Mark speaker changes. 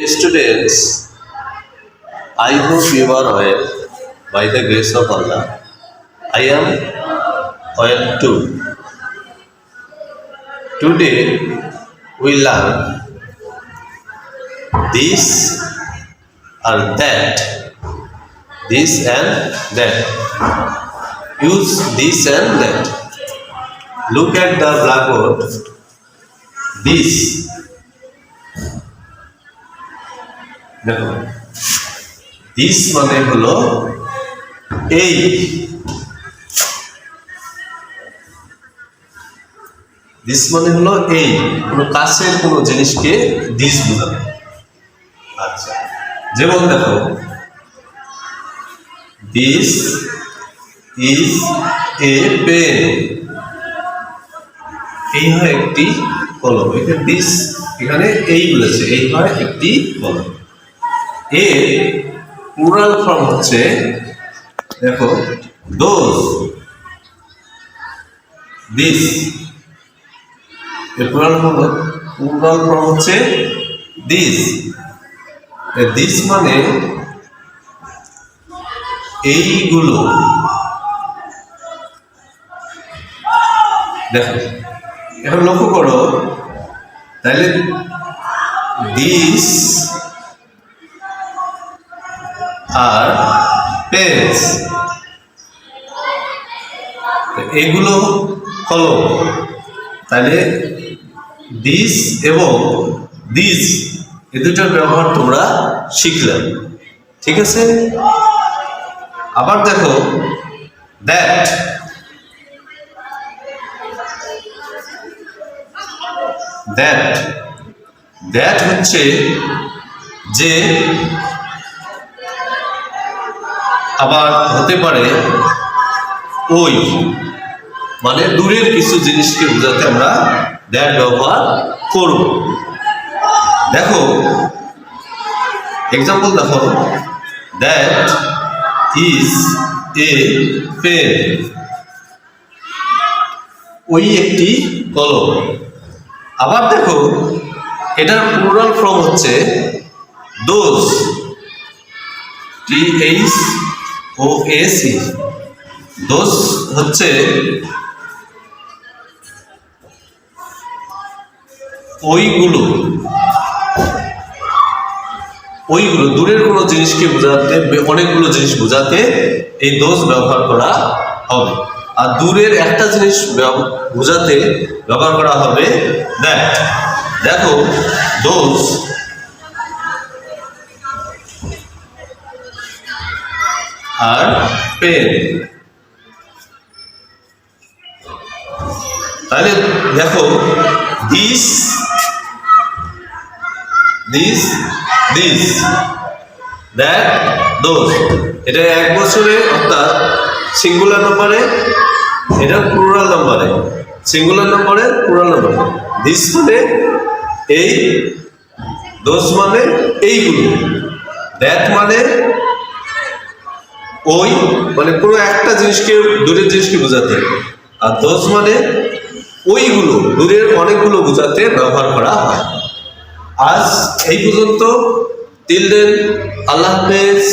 Speaker 1: Students, I hope you are well by the grace of Allah. I am well too. Today we learn this or that, this and that. Use this and that. Look at the blackboard. This. দেখো this মানে হলো এই, this মানে হলো এই, কোনো কাছের কোনো জিনিসকে দিস বোঝানো। আচ্ছা, যেমন দেখো দিস ইজ এ পেন, এই হয় একটি কলম। এখানে দিস, এখানে এই বলেছে, এই হয় একটি কলম। এর প্লুরাল ফর্ম হচ্ছে দেখো দোজ, দিস। এর প্লুরাল ফর্ম হচ্ছে দিস। দিস মানে এইগুলো। দেখো এখন লক্ষ্য করো, তাহলে দিস আর পেজ, এগুলো কলম। তাহলে দিস এবং দিস এই দুটার ব্যবহার তোমরা শিখলে, ঠিক আছে? আবার দেখো দ্যাট, দ্যাট দ্যাট হচ্ছে যে, আবার হতে পারে ওই, মানে দূরের কিছু জিনিসকে বোঝাতে আমরা দ্যাট ব্যবহার করব। দেখো এক্সাম্পল দেখো, দ্যাট ইজ এ পেন, ওই একটি কলম। আবার দেখো এটার প্লুরাল ফর্ম হচ্ছে দোজ, THOAC, দোজ হচ্ছে ওইগুলো, ওইগুলো দূরের কোনো জিনিসকে বোঝাতে, অনেকগুলো জিনিস বোঝাতে এই দোজ ব্যবহার করা হবে। আর দূরের একটা জিনিস বোঝাতে ব্যবহার করা হবে দ্যাট। দেখো দোজ আর পেন। তাহলে দেখো this, this, this, that, those. এটা এক বছরে, অর্থাৎ সিঙ্গুলার নাম্বারে, এটা প্লুরাল নাম্বারে, সিঙ্গুলার নাম্বারে প্লুরাল নাম্বারে। দিস মানে এই, দোজ মানে এইগুলো, দ্যাট মানে ওই, মানে কোনো একটা জিনিসকে, দূরের জিনিসকে বোঝাতে, আর দোজ মানে ওইগুলো, দূরের অনেকগুলো বোঝাতে ব্যবহার করা হয়। আজ এই পর্যন্ত, টিল দেন, আল্লাহ হাফেজ।